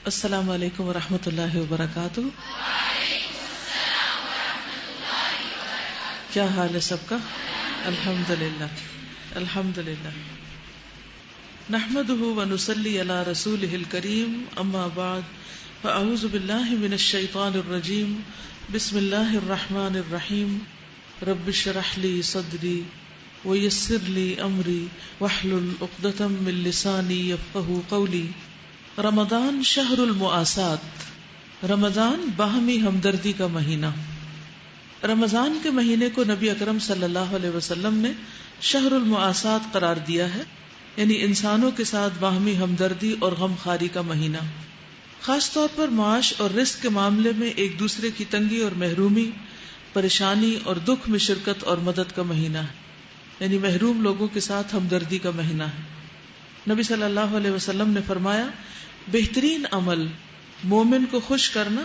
السلام علیکم ورحمۃ اللہ وبرکاتہ. کیا حال ہے سب کا؟ الحمد للہ الحمد للہ. نحمده ونصلی علی رسولہ الکریم. اما بعد فاعوذ باللہ من الشیطان الرجیم. بسم اللہ الرحمن الرحیم. رب اشرح لی صدری ویسر لی امری واحلل عقدۃ من لسانی یفقہوا قولی. رمضان شہر المواسات. رمضان باہمی ہمدردی کا مہینہ. رمضان کے مہینے کو نبی اکرم صلی اللہ علیہ وسلم نے شہر المواسات قرار دیا ہے، یعنی انسانوں کے ساتھ باہمی ہمدردی اور غم خاری کا مہینہ. خاص طور پر معاش اور رزق کے معاملے میں ایک دوسرے کی تنگی اور محرومی، پریشانی اور دکھ میں شرکت اور مدد کا مہینہ ہے، یعنی محروم لوگوں کے ساتھ ہمدردی کا مہینہ ہے. نبی صلی اللہ علیہ وسلم نے فرمایا، بہترین عمل مومن کو خوش کرنا،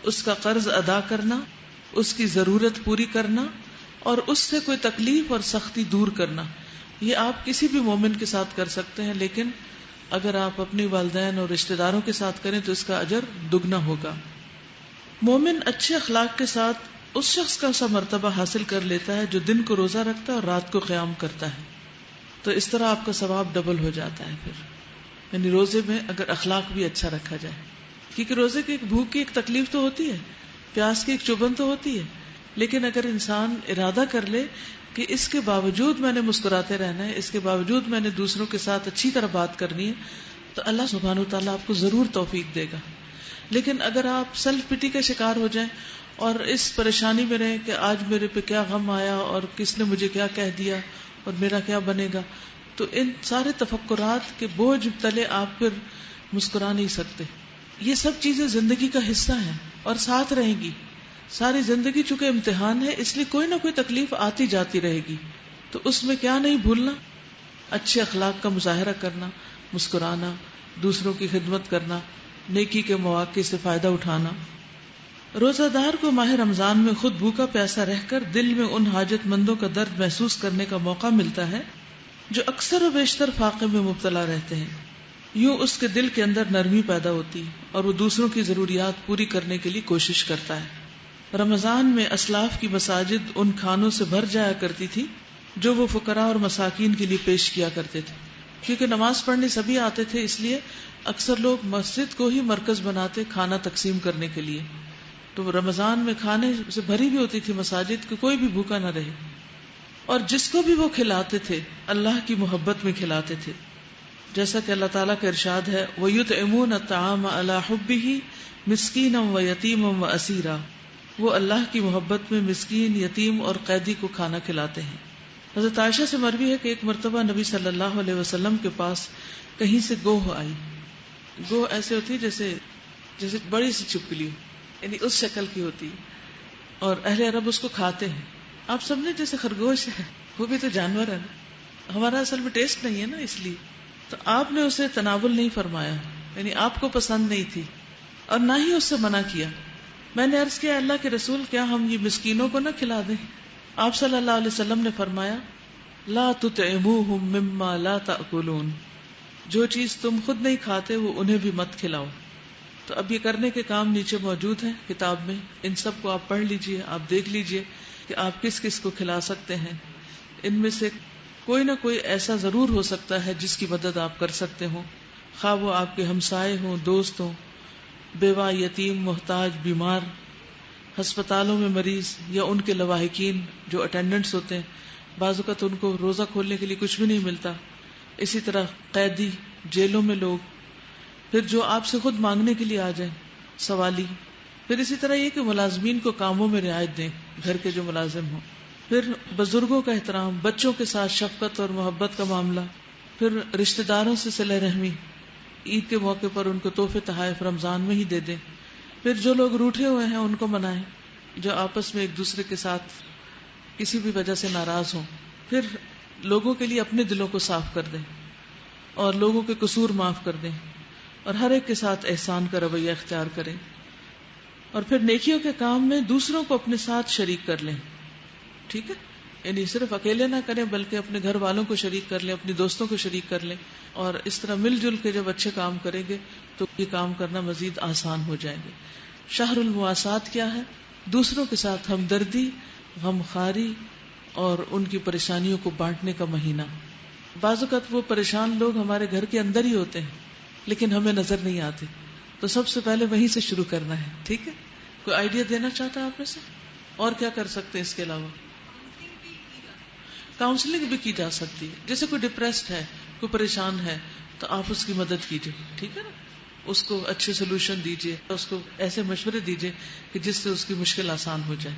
اس کا قرض ادا کرنا، اس کی ضرورت پوری کرنا اور اس سے کوئی تکلیف اور سختی دور کرنا. یہ آپ کسی بھی مومن کے ساتھ کر سکتے ہیں، لیکن اگر آپ اپنی والدین اور رشتہ داروں کے ساتھ کریں تو اس کا اجر دگنا ہوگا. مومن اچھے اخلاق کے ساتھ اس شخص کا سا مرتبہ حاصل کر لیتا ہے جو دن کو روزہ رکھتا ہے اور رات کو قیام کرتا ہے، تو اس طرح آپ کا ثواب ڈبل ہو جاتا ہے. پھر یعنی روزے میں اگر اخلاق بھی اچھا رکھا جائے، کیونکہ روزے کی ایک بھوک کی ایک تکلیف تو ہوتی ہے، پیاس کی ایک چبھن تو ہوتی ہے، لیکن اگر انسان ارادہ کر لے کہ اس کے باوجود میں نے مسکراتے رہنا ہے، اس کے باوجود میں نے دوسروں کے ساتھ اچھی طرح بات کرنی ہے، تو اللہ سبحانہ وتعالیٰ آپ کو ضرور توفیق دے گا. لیکن اگر آپ سیلف پٹی کا شکار ہو جائیں اور اس پریشانی میں رہیں کہ آج میرے پہ کیا غم آیا اور کس نے مجھے کیا کہہ دیا اور میرا کیا بنے گا، تو ان سارے تفکرات کے بوجھ تلے آپ پھر مسکرا نہیں سکتے. یہ سب چیزیں زندگی کا حصہ ہیں اور ساتھ رہیں گی. ساری زندگی چونکہ امتحان ہے، اس لیے کوئی نہ کوئی تکلیف آتی جاتی رہے گی، تو اس میں کیا نہیں بھولنا، اچھے اخلاق کا مظاہرہ کرنا، مسکرانا، دوسروں کی خدمت کرنا، نیکی کے مواقع سے فائدہ اٹھانا. روزہ دار کو ماہ رمضان میں خود بھوکا پیاسا رہ کر دل میں ان حاجت مندوں کا درد محسوس کرنے کا موقع ملتا ہے جو اکثر و بیشتر فاقے میں مبتلا رہتے ہیں. یوں اس کے دل کے اندر نرمی پیدا ہوتی اور وہ دوسروں کی ضروریات پوری کرنے کے لیے کوشش کرتا ہے. رمضان میں اسلاف کی مساجد ان کھانوں سے بھر جایا کرتی تھی جو وہ فقراء اور مساکین کے لیے پیش کیا کرتے تھے. کیونکہ نماز پڑھنے سبھی آتے تھے، اس لیے اکثر لوگ مسجد کو ہی مرکز بناتے کھانا تقسیم کرنے کے لیے. تو رمضان میں کھانے سے بھری بھی ہوتی تھی مساجد کہ کوئی بھی بھوکا نہ رہے، اور جس کو بھی وہ کھلاتے تھے اللہ کی محبت میں کھلاتے تھے. جیسا کہ اللہ تعالیٰ کا ارشاد ہے، وَيُطْعِمُونَ الطَّعَامَ عَلَىٰ حُبِّهِ مِسْكِينًا وَيَتِيمًا وَأَسِيرًا. وہ اللہ کی محبت میں مسکین، یتیم اور قیدی کو کھانا کھلاتے ہیں. حضرت عائشہ سے مروی ہے کہ ایک مرتبہ نبی صلی اللہ علیہ وسلم کے پاس کہیں سے گوہ آئی. گوہ ایسے ہوتی ہے جیسے بڑی سی چھپکلی ہو، یعنی اس شکل کی ہوتی، اور اہل عرب اس کو کھاتے ہیں. آپ سمجھے جیسے خرگوش ہے، وہ بھی تو جانور ہے نا، ہمارا اصل میں ٹیسٹ نہیں ہے نا، اس لیے تو آپ نے اسے تناول نہیں فرمایا، یعنی آپ کو پسند نہیں تھی اور نہ ہی اس سے منع کیا. میں نے عرض کیا، اللہ کے رسول، کیا ہم یہ مسکینوں کو نہ کھلا دیں؟ آپ صلی اللہ علیہ وسلم نے فرمایا، لا تطعموہم مما لا تأکلون. جو چیز تم خود نہیں کھاتے وہ انہیں بھی مت کھلاؤ. تو اب یہ کرنے کے کام نیچے موجود ہیں کتاب میں، ان سب کو آپ پڑھ لیجئے، آپ دیکھ لیجئے کہ آپ کس کس کو کھلا سکتے ہیں. ان میں سے کوئی نہ کوئی ایسا ضرور ہو سکتا ہے جس کی مدد آپ کر سکتے ہوں، خواہ وہ آپ کے ہمسائے ہوں، دوست ہوں، بیوہ، یتیم، محتاج، بیمار، ہسپتالوں میں مریض، یا ان کے لواحقین جو اٹینڈنٹس ہوتے ہیں، بعض اوقات ان کو روزہ کھولنے کے لیے کچھ بھی نہیں ملتا. اسی طرح قیدی، جیلوں میں لوگ، پھر جو آپ سے خود مانگنے کے لیے آ جائیں، سوالی. پھر اسی طرح یہ کہ ملازمین کو کاموں میں رعایت دیں، گھر کے جو ملازم ہوں. پھر بزرگوں کا احترام، بچوں کے ساتھ شفقت اور محبت کا معاملہ. پھر رشتہ داروں سے صلہ رحمی، عید کے موقع پر ان کو تحفے تحائف رمضان میں ہی دے دیں. پھر جو لوگ روٹھے ہوئے ہیں ان کو منائیں، جو آپس میں ایک دوسرے کے ساتھ کسی بھی وجہ سے ناراض ہوں. پھر لوگوں کے لیے اپنے دلوں کو صاف کر دیں اور لوگوں کے قصور معاف کر دیں، اور ہر ایک کے ساتھ احسان کا رویہ اختیار کریں. اور پھر نیکیوں کے کام میں دوسروں کو اپنے ساتھ شریک کر لیں. ٹھیک ہے، یعنی صرف اکیلے نہ کریں بلکہ اپنے گھر والوں کو شریک کر لیں، اپنی دوستوں کو شریک کر لیں، اور اس طرح مل جل کے جب اچھے کام کریں گے تو یہ کام کرنا مزید آسان ہو جائیں گے۔ شہر المواسات کیا ہے؟ دوسروں کے ساتھ ہمدردی، غمخواری اور ان کی پریشانیوں کو بانٹنے کا مہینہ۔ بعض اوقات وہ پریشان لوگ ہمارے گھر کے اندر ہی ہوتے ہیں لیکن ہمیں نظر نہیں آتے، تو سب سے پہلے وہیں سے شروع کرنا ہے، ٹھیک ہے؟ کوئی آئیڈیا دینا چاہتا ہے آپ میں سے؟ اور کیا کر سکتے ہیں اس کے علاوہ؟ کاؤنسلنگ بھی کی جا سکتی ہے، جیسے کوئی ڈپریسڈ ہے، کوئی پریشان ہے تو آپ اس کی مدد کیجیے، ٹھیک ہے نا؟ اس کو اچھے سولوشن دیجیے، اس کو ایسے مشورے دیجیے کہ جس سے اس کی مشکل آسان ہو جائے۔